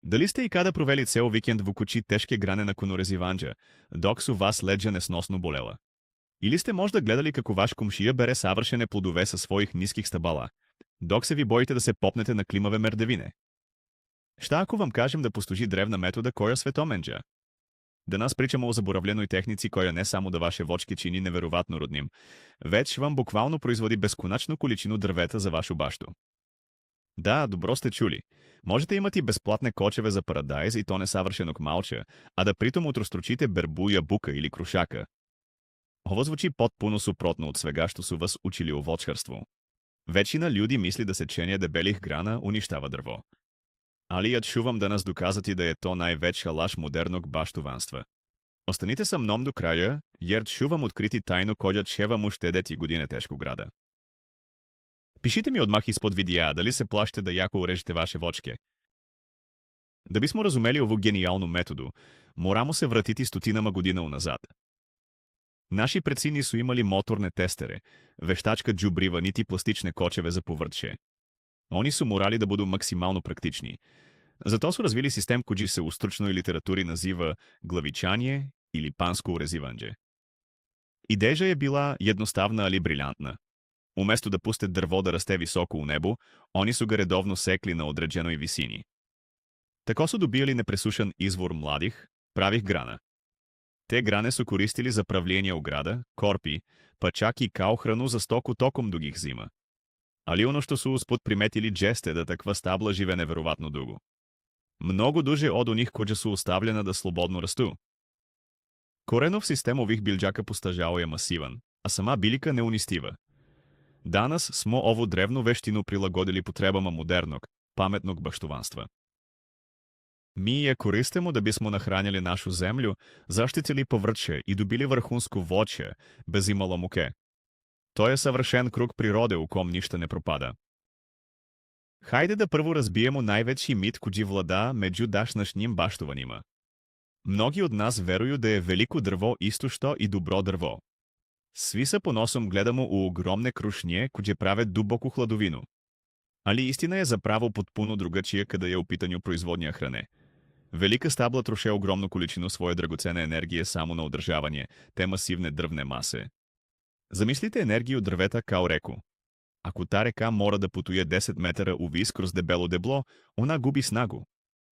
Дали сте ikada провели цел викенд во кучи тешке гране на конорезиванџа, док су вас леđa несносно болела? Или сте можда гледали како ваш комшија бере савршене плодове со својих ниских стабала, док се ви боите да се попнете на климаве мердевине? Шта ако вам кажем да послужи древна метода која светоменџа? Денас причаме о заборавленој техници која не само да ваше вочки чини неверојатно родним, веќе вам буквално производи бесконачну количину дрвета за вашу башту. Да, добро сте чули. Можете имати безплатне кочеве за парадајз и то несавршеног малче, а да притом утростручите бербуја, бука или крушака. Ово звучи потпуно супротно од свега што су вас учили о вочкарство. Вечина људи мисли да сечење дебелих грана уништава дрво. Али ја чувам да нас доказати да е то највечја лаш модерног баштуванства. Останите са мном до краја, јер чувам открити тајно која чева му штедети године тешко града. Пишите ми одмах испод видеа дали се плашите да јако урежете ваше вочке. Да бисмо разумели ову генијалну методу, морамо се вратити стотинама година уназад. Наши предци су имали моторне тестере, вештачка џубрива нити пластичне кочеве за повртше. Они су морали да буду максимално практични. Затоа су развили систем кој се у стручној литератури назива главичање или панско урезиванџе. Идеја е била едноставна, али брилјантна. Уместо да пустят дрво да расте високо у небо, они су го редовно секли на одреđenoј висини. Тако су добијали непресушен извор младих, правих грана. Те гране су користили за правление у града, корпи, па чак и као храну за стоку током дугих зима. Али оно што су успут приметили джесте да таква стабла живе неверојатно дуго. Многу дуже од оних која су оставljena да слободно расту. Коренов систем ових билџака постажао е масиван, а сама билика не унистива. Данас смо ово древну вештину прилагодили потребама модерног, паметног баштуванства. Ми ја користимо да бисмо нахранили нашу земљу, заштитили повртше и добили врхунско воќе, без имало муке. Тој е савршен круг природе у ком ништа не пропада. Хајде да прво разбиемо највеќи мит кој влада меѓу дашнашним баштуванима. Многи од нас верују да е велико дрво исто што и добро дрво. Сви се поносом гледамо у огромне крушње кој праве дубоку хладовину. Али истина е заправо потпуно другачија каде е у питању производња хране. Велика стабла троше огромну количину своја драгоцена енергија само на одржавање те масивне дрвне масе. Замислите енергија од дрвета као реку. Ако та река мора да путуе 10 метара увис кроз дебело дебло, она губи снагу.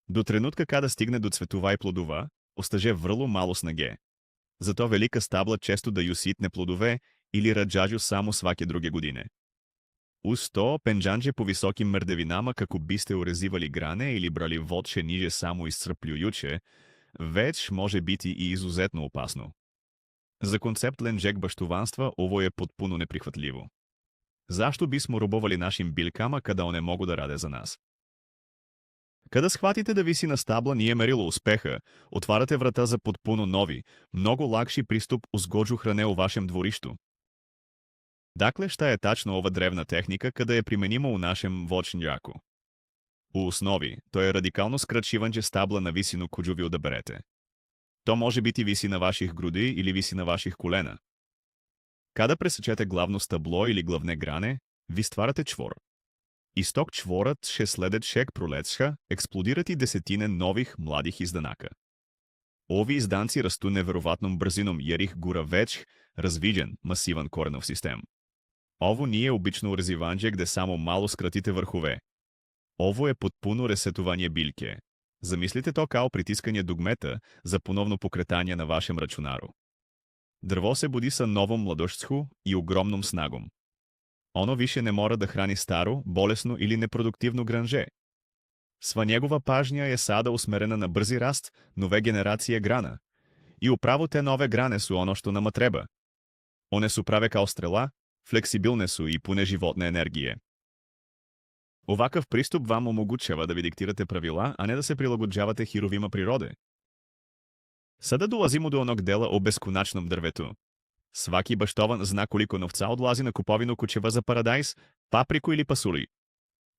До тренутка када стигне до цветува и плодува, остаже врло мало снаге. Затоа велика стабла често да ју ситне плодове или раđađу само сваке друге године. Уз то, пенџанџе по високим мрдевинама како бисте урезивали гране или брали водче ниже само исцрплюјуче, веќе може бити и изузетно опасно. За концепт ленџек баштуванства ово е потпуно неприхватливо. Зашто бисмо робовали нашим билкама када one могу да раде за нас? Када схватите да виси на стабла nije мерило успеха, отварате врата за потпуно нови, многу лакши приступ узгоđу хране у вашем дворишту. Дакле, шта е тачно ова древна техника када е применимо у нашем воќњаку? У основи, тоа е радикално скрачивање стабла на висину коју ви одаберете. То може бити виси на ваших груди или виси на ваших колена. Када пресечете главно стабло или главне гране, ви стварате чвор. Исток чворот ше следет шек пролетша, експлодирати десетине нових младих изданака. Ови изданци расту неверојатном брзином јер их гура веќе развиđен масиван коренов систем. Ово nije обично урезиванџе где само мало скратите врхове. Ово е потпуно ресетување билке. Замислите то као притискање дугмета за поновно покретање на вашем рачунару. Дрво се буди са новом младошцху и огромном снагом. Оно више не мора да храни старо, болесно или непродуктивно гранже. Сва негова пажња е сада усмерена на брзи раст, нове генерација грана. И управо те нове гране су оно што нама треба. Оне су праве као стрела, флексибилне су и пуне животна енергија. Овакав приступ вам омогучава да ви диктирате правила, а не да се прилагоđавате хировима природе. Сада долазимо до оног дела о бесконачном дрвету. Сваки баштован зна колико новца одлази на куповину кучева за парадајс, паприку или пасули.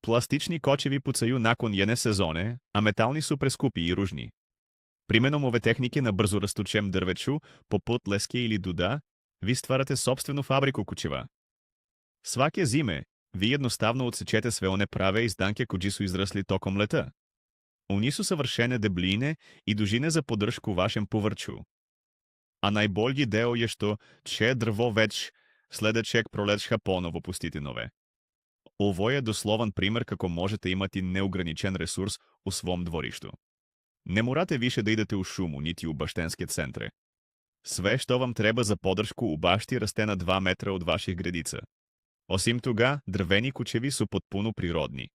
Пластични кочеви пуцају након јене сезоне, а метални су прескупи и ружни. Применом ове техники на брзо растучем дрвечу, попут леске или дуда, ви стварате собствено фабрику кучева. Сваке зиме, ви едноставно отсечете све оне праве изданке кои су израсли током лета. Oni su savršene debljine i dužine za podršku vašem povrću. A najbolji deo je što će drvo već sledećeg proleća ponovo pustiti nove. Ovo je doslovan primer kako možete imati neograničen resurs u svom dvorištu. Ne morate više da idete u šumu, niti u baštenske centre. Sve što vam treba za podršku u bašti raste na 2 metra od vaših gredica. Osim toga, drveni kućevi su potpuno prirodni.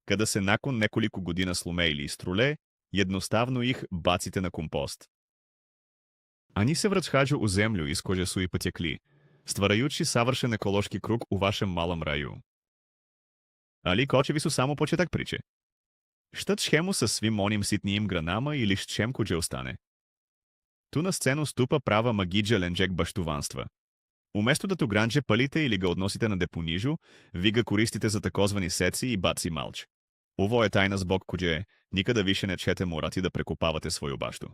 Kada se nakon nekoliko godina slume ili istrule, jednostavno ih bacite na kompost. Они се връщають у землю, із koje su i потекли, stvarajući savršen ekološki krug u vašem malom raju. Ali kočevi su samo početak priče. Šta ćemo sa svim onim sitnijim granama ili s čem kuđe ostane? Tu na scenu stupa prava магиджа ленджек баштуванства. Уместо да то гранче палите или ga odnosite na deponижу, ви ga koristite za takozvani seci i baci malč. Ovo je tajna zbog koje nikada više nećete morati da prekopavate svoju baštu.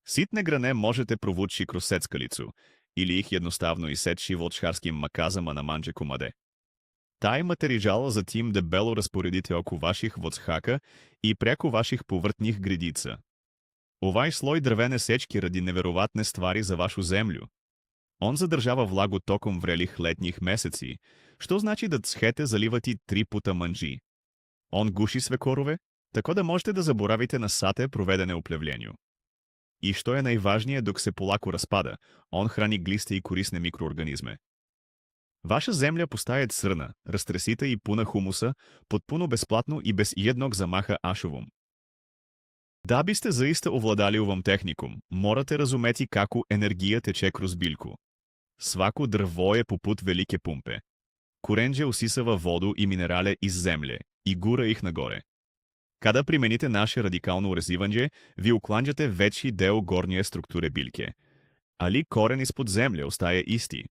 Sitne grane možete provući kroz seckalicu ili ih jednostavno iseći волчарским маказama na manđe komade. Taj materijal zatim debelo rasporedite oko vaših voćhaka i preko vaših povrtnih gredica. Ovaj sloj drvene sečke radi neverovatne stvari za vašu zemlju. On zadržava vlagu tokom vrelih letnjih meseci, što znači da ćete zalivati 3 puta manđi. On guši sve korove, tako da možete da zaboravite na sate provedene u plevljenju. I što je najvažnije, dok se polako raspada, on hrani gliste i korisne mikroorganizme. Vaša zemlja postaje crna, rastresita i puna humusa, potpuno besplatno i bez jednog zamaha ašovom. Da biste zaista ovladali ovom tehnikom, morate razumeti kako energija teče kroz biljku. Svako drvo je poput velike pumpe. Korenje usisava vodu i minerale iz zemlje i gura ih nagore. Kada primenite naše radikalno urezivanje, vi uklanjate veći deo gornje strukture biljke. Ali koren ispod zemlje ostaje isti.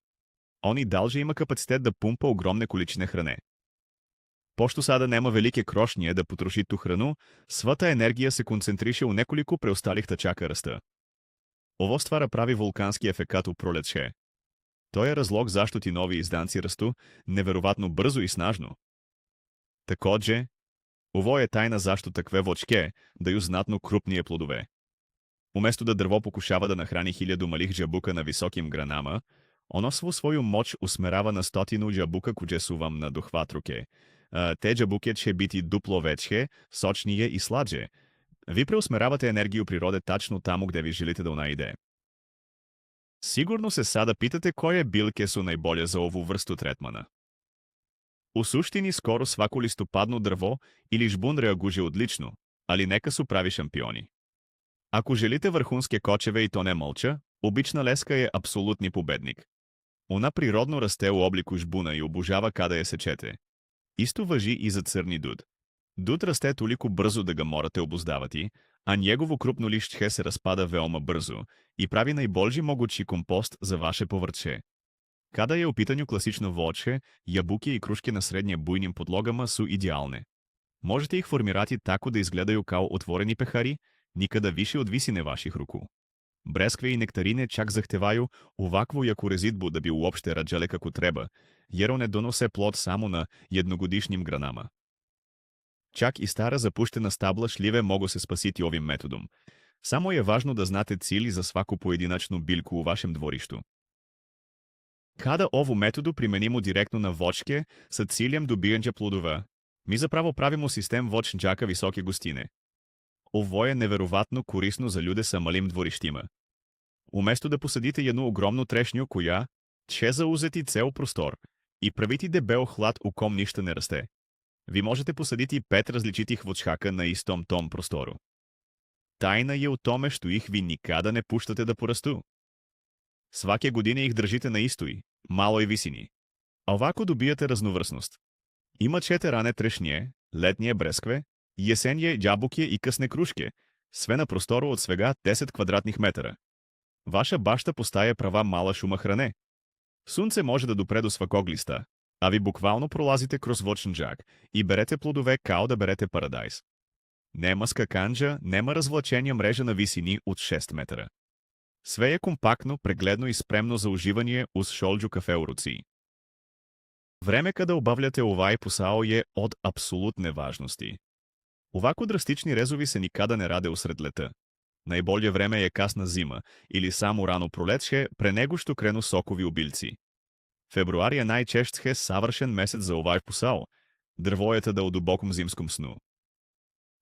On i dalje ima kapacitet da pumpa ogromne količine hrane. Pošto sada nema velike krošnje da potroši tu hranu, sva ta energija se koncentriše u nekoliko preostalih tačaka rasta. Ovo stvara pravi vulkanski efekat u proleće. To je razlog zašto ti novi izdanci rastu neverovatno brzo i snažno. Takođe, ovo je tajna zašto takve voćke daju znatno krupnije plodove. Umesto da drvo pokušava da nahrani 1000 malih džabuka na visokim granama, ono svu svoju moć usmerava na 100 džabuka koje su vam na dohvat ruke. Te džabuke će biti duplo veće, sočnije i slađe. Vi preusmeravate energiju prirode tačno tamo gde vi želite da ona ide. Sigurno se sada pitate koje biljke su najbolje za ovu vrstu tretmana. U suštini skoro svako listopadno drvo ili žbun reaguje odlično, ali neka su pravi šampioni. Ako želite vrhunske kočeve i to ne molča, obična leska je apsolutni pobednik. Ona prirodno raste u obliku žbuna i obožava kada je sečete. Isto važi i za crni dud. Dud raste toliko brzo da ga morate obuzdavati, a njegovo krupno lišće se raspada veoma brzo i pravi najbolji mogući kompost za vaše povrće. Kada je u pitanju klasično voće, jabuke i kruške na srednje bujnim podlogama su idealne. Možete ih formirati tako da izgledaju kao otvoreni pehari, nikada više od visine vaših ruku. Breskve i nektarine čak zahtevaju ovakvu jaku rezidbu da bi uopšte rađale kako treba, jer one donose plod samo na jednogodišnjim granama. Čak i stara zapuštena stabla šljive mogu se spasiti ovim metodom. Samo je važno da znate cilj za svaku pojedinačnu biljku u vašem dvorištu. Kada ovu metodu primenimo direktno na voćke sa ciljem dobijanja plodova, mi zapravo pravimo sistem voćnjaka visoke gustine. Ovo je neverovatno korisno za ljude sa malim dvorištima. Umesto da posadite jednu ogromnu trešnju koja će zauzeti ceo prostor i praviti debel hlad u kom ništa ne raste, vi možete posaditi 5 različitih voćhaka na istom tom prostoru. Tajna je u tome što ih vi nikada ne puštate da porastu. Svake godine ih držite na istoj, maloj visini. A ovako dobijate raznovrsnost. Imat ćete rane trešnje, letnje breskve, jesenje jabuke i kasne kruške, sve na prostoru od svega 10 kvadratnih metara. Vaša bašta postaje prava mala šuma hrane. Sunce može da dopre do svakog lista, a vi bukvalno prolazite kroz voćnjak i berete plodove kao da berete paradajz. Nema skakanđa, nema razvlačenja mreža na visini od 6 metara. Sve je kompaktno, pregledno i spremno za uživanje uz šolđu kafe u ruci. Vreme kada obavljate ovaj posao je od apsolutne važnosti. Овако драстични резови се никада не раде усред лета. Najbolje време je kasna zima ili samo rano proleće pre nego što krenu sokovi u biljci. Februar je najčešće savršen mesec za ovaj posao. Drvo je tada u dubokom zimskom snu.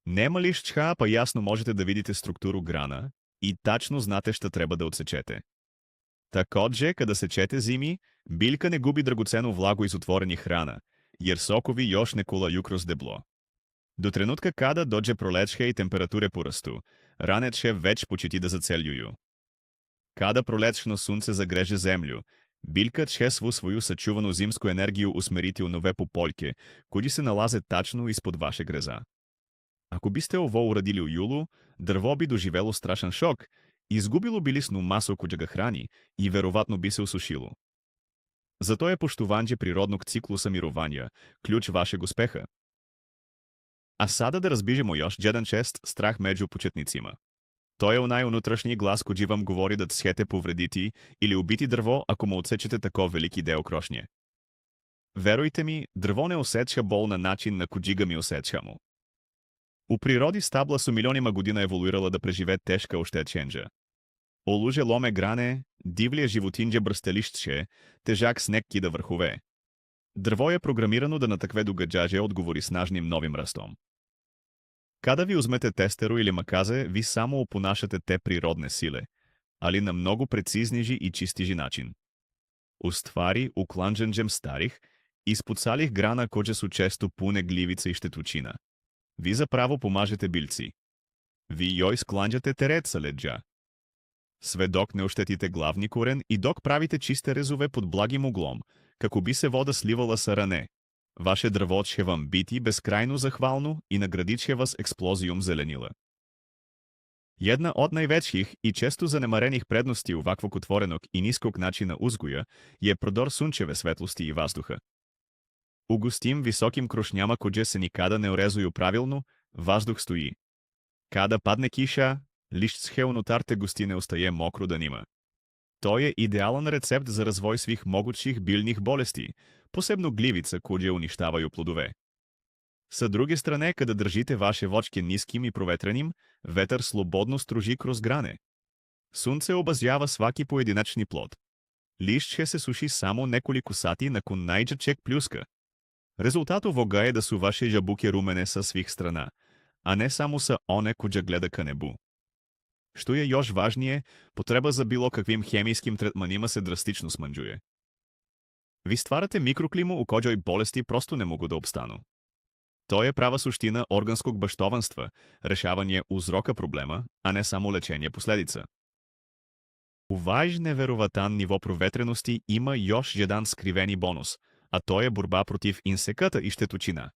Nema lišća, pa jasno možete da vidite strukturu grana i tačno znate šta treba da odsečete. Takođe, kada sečete zimi, biljka ne gubi dragocenu vlagu iz otvorenih hrana, jer sokovi još ne kulaju kroz deblo. Do trenutka kada dođe proleće i temperature porastu, rane će već početi da zaceljuju. Kada prolećno sunce zagreže zemlju, biljka će svu svoju sačuvanu zimsku energiju usmeriti u nove pupoljke, koji se nalaze tačno ispod vašeg reza. Ako biste ovo uradili u julu, drvo bi doživelo strašan šok, izgubilo bi lisnu masu koja ga hrani i verovatno bi se usušilo. Zato je poštovanje prirodnog ciklusa mirovanja ključ vašeg uspeha. A sada da razbižemo još jedan čest strah među početnicima. To je onaj unutrašnji glas koji vam govori da ćete povrediti ili ubiti drvo ako mu odsečete tako veliki deo krošnje. Verujte mi, drvo ne osjeća bol na način na koji ga mi osjećamo. U prirodi stabla su milionima godina evoluirala da prežive teška oštećenja. Oluže lome grane, divlje životinje brste lišće, težak sneg kida vrhove. Drvo je programirano da na takve događaje odgovori snažnim novim rastom. Kada vi uzmete testeru ili makaze, vi samo oponašate te prirodne sile, ali na mnogo precizniji i čistiži način. U stvari, uklanjanjem starih, ispucalih grana koje su često pune gljivice i štetučina. Vi zapravo pomažete biljci. Vi joj sklanjate teret sa leđa. Sve dok ne oštetite glavni koren i dok pravite čiste rezove pod blagim uglom, kako bi se voda slivala sa rane. Vaše drvo će vam biti beskrajno zahvalno i nagradit će vas eksplozijom zelenila. Jedna od najvećih i često zanemarenih prednosti ovakvog otvorenog i niskog načina uzgoja je prodor sunčeve svetlosti i vazduha. U gustim, visokim krošnjama koje se nikada ne urezuju pravilno, vazduh stoji. Kada padne kiša, lišće unutar te gustine ostaje mokro danima. To je idealan recept za razvoj svih mogućih biljnih bolesti, posebno gljivica koje uništavaju plodove. Sa druge strane, kada držite vaše voćke niskim i provetrenim, vetar slobodno struži kroz grane. Sunce obazjava svaki pojedinačni plod. Lišće se suši samo nekoliko sati nakon najjačeg pljuska. Rezultat ovoga je da su vaše jabuke rumene sa svih strana, a ne samo sa one koja gleda ka nebu. Što je još važnije, potreba za bilo kakvim hemijskim tretmanima se drastično smanjuje. Vi stvarate mikroklimu u kojoj bolesti prosto ne mogu da opstanu. To je prava suština organskog baštovanstva, rešavanje uzroka problema, a ne samo lečenje posledica. U vaš neverovatan nivo provetrenosti ima još jedan skriveni bonus, a to je borba protiv insekata i štetučina.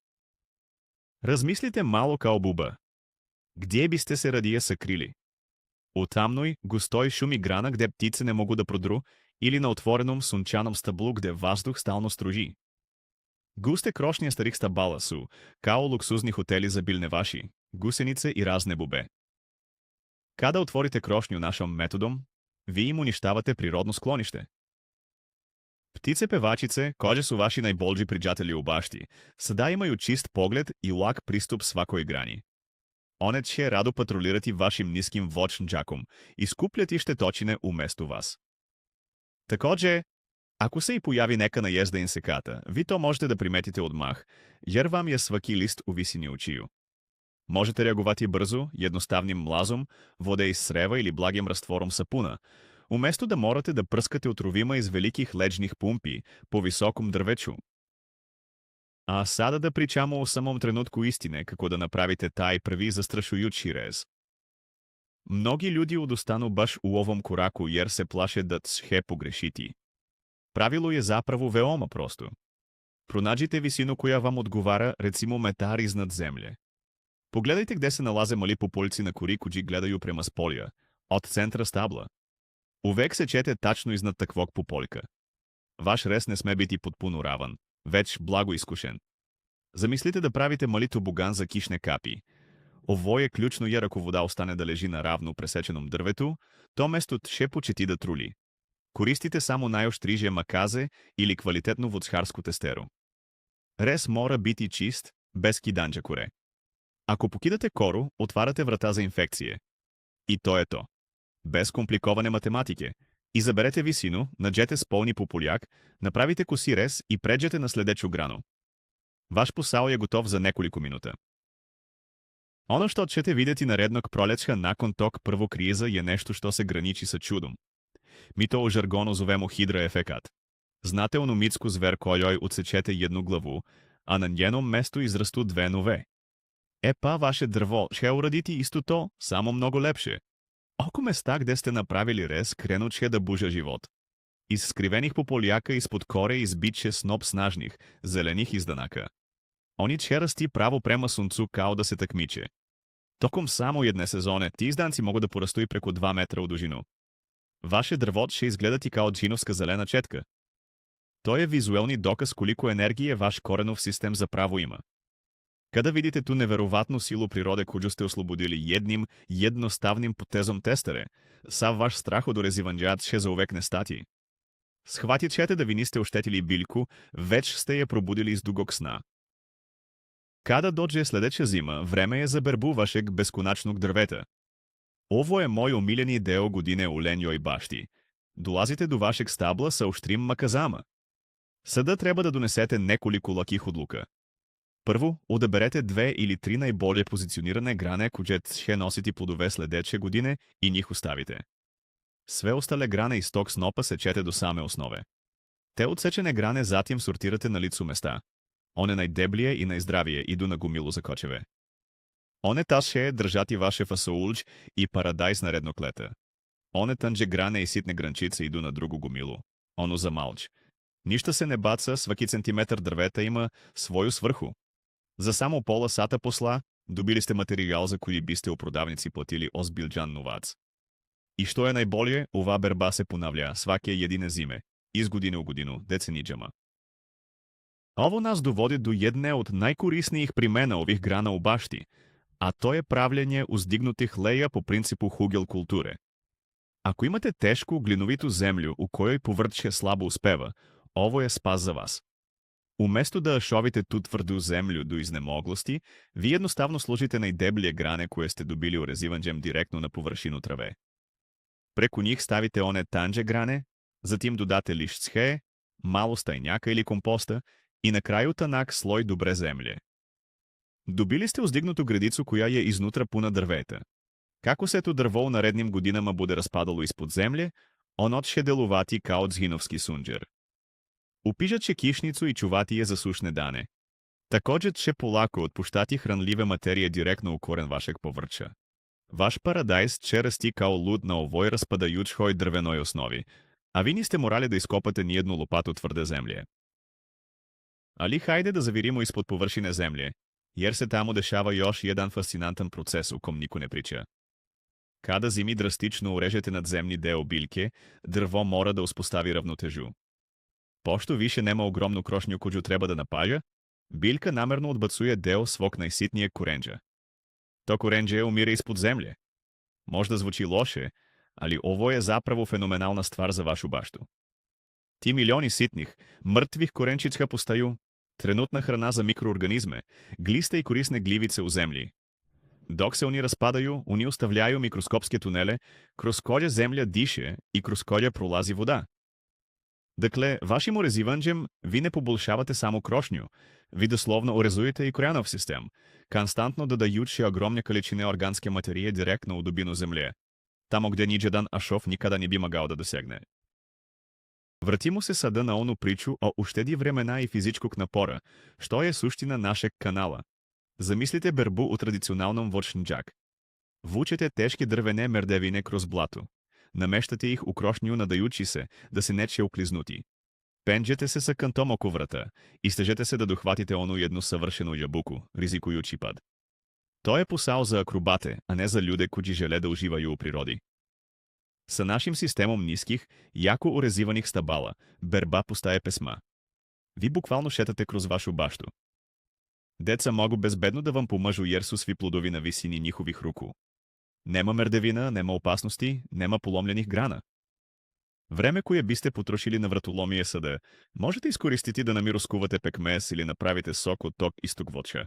Razmislite malo kao buba. Gdje biste se radije sakrili? U tamnoj, gustoj šumi grana gde ptice ne mogu da prodru ili na otvorenom sunčanom stablu gde vazduh stalno struži. Guste krošnje starih stabala su, kao luksuzni hoteli za biljne vaši, gusenice i razne bube. Kada otvorite krošnju našom metodom, vi im uništavate prirodno sklonište. Ptice pevačice, koje su vaši najbolji priđatelji u bašti, sada imaju čist pogled i lak pristup svakoj grani. One će rado patrolirati vašim niskim voćnjakom i skupljati štetočine umesto vas. Takođe, ako se i pojavi neka najezda insekata, vi to možete da primetite odmah, jer vam je svaki list u visini očiju. Možete reagovati brzo, jednostavnim mlazom, vode iz sreva ili blagim rastvorom sapuna, umesto da morate da prskate otrovima iz velikih leđnih pumpi po visokom drveću. A sada da pričamo o samom trenutku istine kako da napravite taj prvi zastrašujući rez. Mnogi ljudi odustanu baš u ovom koraku jer se plaše da će pogrešiti. Pravilo je zapravo veoma prosto. Pronađite visinu koja vam odgovara, recimo metar iznad zemlje. Pogledajte gde se nalaze mali pupoljci na kori koji gledaju prema spolja, od centra stabla. Uvek se ćete tačno iznad takvog pupoljka. Vaš rez ne sme biti potpuno ravan, već blago iskušen. Zamislite da pravite mali tobogan za kišne kapi. Ovo je ključno jer ako voda ostane da leži na ravno presečenom drvetu, to mesto će početi da truli. Koristite samo najoštriže makaze ili kvalitetnu voćkarsku testeru. Rez mora biti čist, bez kidanđa kore. Ако покидате коро, отваряте врата за инфекция. И то е то. Без компликоване математики. Изберете висину, наджете с пълни по поляк, направите коси рез и преджете на следечо грано. Ваш посал е готов за неколико минута. Ono što ćete vidjeti narednog proljeća nakon tog prvog kriza je nešto što se graniči sa čudom. Mi to u žargonu zovemo hidra efekat. Znate onu mitsku zver kojoj odsečete jednu glavu, a na njenom mestu izrastu dve nove. E pa vaše drvo će uraditi isto to, samo mnogo lepše. Oko mesta gde ste napravili rez krenut će da buže život. Iz skrivenih popoljaka ispod kore izbit će snop snažnih, zelenih izdanaka. Oni će rasti pravo prema suncu kao da se takmiče. Tokom samo jedne sezone ti izdanci mogu da porastu i preko 2 metra u dužinu. Vaše drvo će izgledati kao džinovska zelena četka. To je vizuelni dokaz koliko energije vaš korenov sistem zapravo ima. Kada vidite tu neverovatnu silu prirode koju ste oslobodili jednim jednostavnim potezom testere, sav vaš strah od orezivanđat će zauvek nestati. Shvatit ćete da vi niste oštetili biljku, već ste je probudili iz dugog sna. Kada dođe sledeća zima, vreme je za berbu vašeg beskonačnog drveta. Ovo je moj omiljeni deo godine u lenjoj bašti. Dolazite do vašeg stabla sa oštrim makazama. Sada treba da donesete nekoliko lakih odluka. Prvo, odaberete 2 ili 3 najbolje pozicionirane grane koje će nositi plodove sledeće godine i njih ostavite. Sve ostale grane iz tog snopa sečete do same osnove. Te odsečene grane zatim sortirate na licu mesta. One najdeblije i najzdravije idu na gumilu za kočeve. One taše držati vaše fasolj i paradajz narednog leta. One tanđe grane i sitne grančice idu na drugu gumilu, onu za malč. Ništa se ne baca, svaki centimetar drveta ima svoju svrhu. Za samo pola sata posla dobili ste materijal za koji biste u prodavnici platili ozbiljan novac. I što je najbolje, ova berba se ponavlja svake jedine zime, iz godine u godinu, decenijama. Ovo nas dovodi do jedne od najkorisnijih primjena ovih grana u bašti, a to je pravljenje uzdignutih leja po principu hugel kulture. Ako imate tešku glinovitu zemlju u kojoj povrće slabo uspeva, ovo je spas za vas. Umesto da šovite tu tvrdu zemlju do iznemoglosti, vi jednostavno složite najdeblje grane koje ste dobili urezivanjem direktno na površinu trave. Preko njih stavite one tanđe grane, zatim dodate lišt sche, malo stajnjaka ili komposta i na kraju tanak sloj dobre zemlje. Dobili ste uzdignutu gredicu koja je iznutra puna drveta. Kako se to drvo u narednim godinama bude raspadalo ispod zemlje, ono će delovati kao dzhinovski sunđer. Upižat će kišnicu i čuvati je za sušne dane. Također će polako otpuštati hranljive materije direktno u koren vašeg povrća. Vaš paradajz će rasti kao lud na ovoj raspadajućoj drvenoj osnovi, a vi niste morali da iskopate nijednu lopatu tvrde zemlje. Ali hajde da zavirimo ispod površine zemlje, jer se tamo dešava još jedan fascinantan proces u kom niko ne priča. Kada zimi drastično urežete nadzemni deo biljke, drvo mora da uspostavi ravnotežu. Pošto više nema ogromnu krošnju koju treba da napaja, biljka namerno odbacuje deo svog najsitnijeg korenđa. To korenđe umire ispod zemlje. Možda zvuči loše, ali ovo je zapravo fenomenalna stvar za vašu baštu. Ti milioni sitnih, mrtvih korenčića postaju trenutna hrana za mikroorganizme, gliste i korisne gljivice u zemlji. Dok se oni raspadaju, oni ostavljaju mikroskopske tunele, kroz koje zemlja diše i kroz koje prolazi voda. Dakle, vašim urezivanjem vi ne poboljšavate samo krošnju, vi doslovno urezujete i korenov sistem, konstantno dodajući ogromne količine organske materije direktno u dubinu zemlje, tamo gdje nijedan ašov nikada ne bi mogao da dosegne. Vratimo se sada na onu priču o uštedi vremena i fizičkog napora, što je suština našeg kanala. Zamislite berbu u tradicionalnom voćnjak. Vučete teške drvene merdevine kroz blato. Nameštate ih u krošnju nadajući se da se neće ukliznuti. Penđete se sa kantom oko vrata i stežete se da dohvatite onu jednu savršenu jabuku, rizikujući pad. To je posao za akrobate, a ne za ljude koji žele da uživaju u prirodi. Sa našim sistemom niskih, jako urezivanih stabala, berba postaje pesma. Vi bukvalno šetate kroz vašu baštu. Deca mogu bezbedno da vam pomažu jer su svi plodovi na visini njihovih ruku. Nema merdevina, nema opasnosti, nema polomljenih grana. Vreme koje biste potrošili na vratolomije sada možete iskoristiti da na miru skuvate pekmez ili napravite sok od tog istog voća.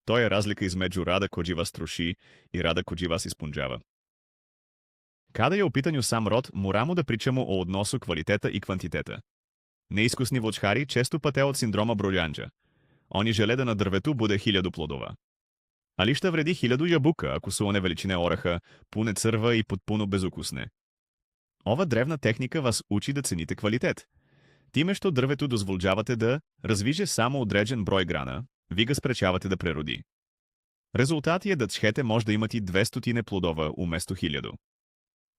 To je razlika između rada koji vas troši i rada koji vas ispunjava. Kada je u pitanju sam rod, moramo da pričamo o odnosu kvaliteta i kvantiteta. Neiskusni voćkari često pate od sindroma broljanđa. Oni žele da na drvetu bude 1000 plodova. Ali šta vredi 1000 jabuka ako su one veličine oraha, pune crva i potpuno bezukusne? Ova drevna tehnika vas uči da cenite kvalitet. Time što drvetu dozvolđavate da razviže samo određen broj grana, vi ga sprečavate da prerodi. Rezultat je da ćete možda imati 200 plodova umesto 1000.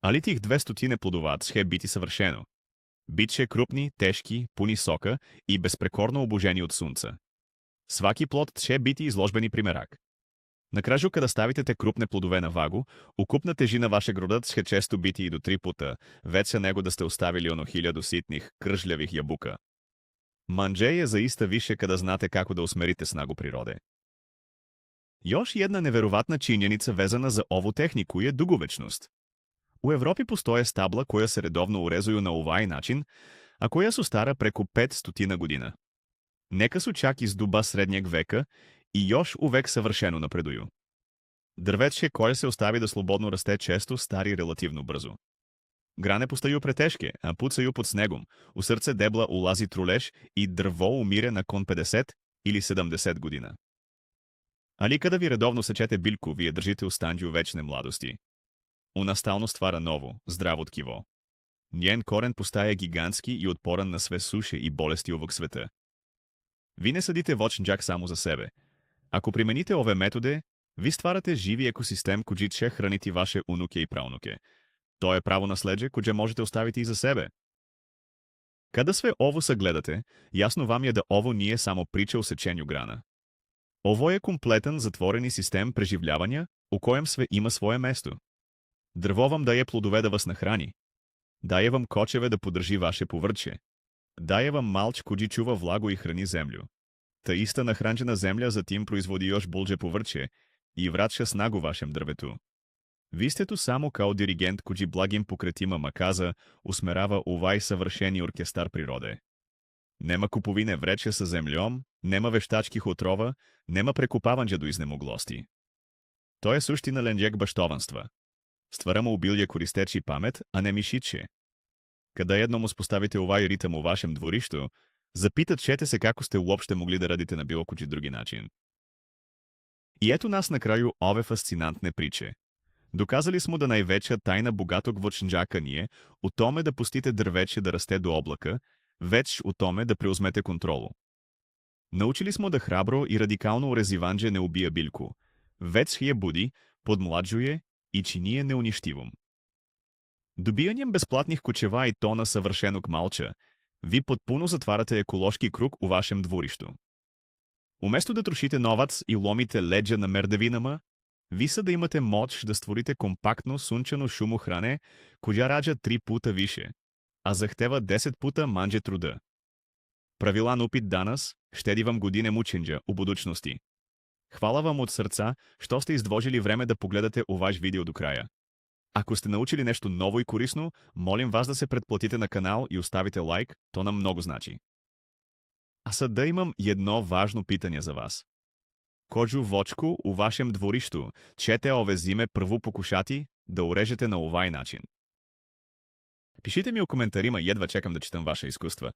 Ali tih 200 plodova će biti savršeno. Bit će krupni, teški, puni soka i besprekorno obuženi od sunca. Svaki plod će biti izložbeni primerak. Na kraju kada stavite te krupne plodove na vagu, ukupna težina vašeg roda će često biti i do 3 puta veća nego da ste ostavili ono 1000 sitnih, kržljavih jabuka. Manje je zaista više kada znate kako da usmerite snagu prirode. Još jedna neverovatna činjenica vezana za ovu tehniku je dugovečnost. U Evropi postoje stabla koja se redovno urezuju na ovaj način, a koja su stara preko 500 godina. Neka su čak iz doba srednjeg veka i još uvek savršeno napreduju. Drveće koje se ostavi da slobodno raste često stari relativno brzo. Grane postaju preteške, a pucaju pod snegom, u srce debla ulazi truleš i drvo umire nakon 50 ili 70 godina. Ali kada vi redovno sečete biljku, vi je držite u stanju večne mladosti. Ona stalno stvara novo, zdravo tkivo. Njen koren postaje gigantski i otporan na sve suše i bolesti ovog sveta. Vi ne sadite voćnjak samo za sebe. Ako primenite ove metode, vi stvarate živi ekosistem koji će hraniti vaše unuke i praunuke. To je pravo nasleđe koje možete ostaviti iza sebe. Kada sve ovo sagledate, jasno vam je da ovo nije samo priča o sečenju grana. Ovo je kompletan zatvoreni sistem preživljavanja u kojem sve ima svoje mesto. Drvo vam daje plodove da vas nahrani. Daje vam kočeve da podrži vaše povrće. Daje vam malč koji čuva vlagu i hrani zemlju. Ta ista nahranjena zemlja zatim proizvodi još bolje povrće i vraća snagu vašem drvetu. Vi ste tu samo kao dirigent koji blagim pokretima makaza usmerava ovaj savršeni orkestar prirode. Nema kupovine vreće sa zemljom, nema veštačkih otrova, nema prekupavanja do iznemoglosti. To je suština lenjeg baštovanstva. Stvaramo ubilje koristeći pamet, a ne mišiće. Kada jednom uspostavite ovaj ritam u vašem dvorištu, zapitat ćete se kako ste uopšte mogli da radite na bilo koji drugi način. I eto nas na kraju ove fascinantne priče. Dokazali smo da najveća tajna bogatog voćnjaka nije u tome da pustite drveće da raste do oblaka, već u tome da preuzmete kontrolu. Naučili smo da hrabro i radikalno urezivanje ne ubija biljku, već je budi, podmlađuje i čini je neuništivom. Dobijanjem besplatnih kućeva i tona savršenog malča, vi potpuno zatvarate ekološki krug u vašem dvorištu. Umesto da trošite novac i lomite leđa na merdevinama, vi sada imate moć da stvorite kompaktnu sunčanu šumu hrane koja rađa 3 puta više, a zahteva 10 puta manje truda. Pravilan upit danas štedi vam godine mučenja u budućnosti. Hvala vam od srca što ste izdvožili vreme da pogledate u vaš video do kraja. Ako ste naučili nešto novo i korisno, molim vas da se pretplatite na kanal i ostavite like, to nam mnogo znači. A sada imam jedno važno pitanje za vas. Koju voćku u vašem dvorištu ćete ove zime prvo pokušati da urežete na ovaj način? Pišite mi u komentarima, jedva čekam da čitam vaše iskustva.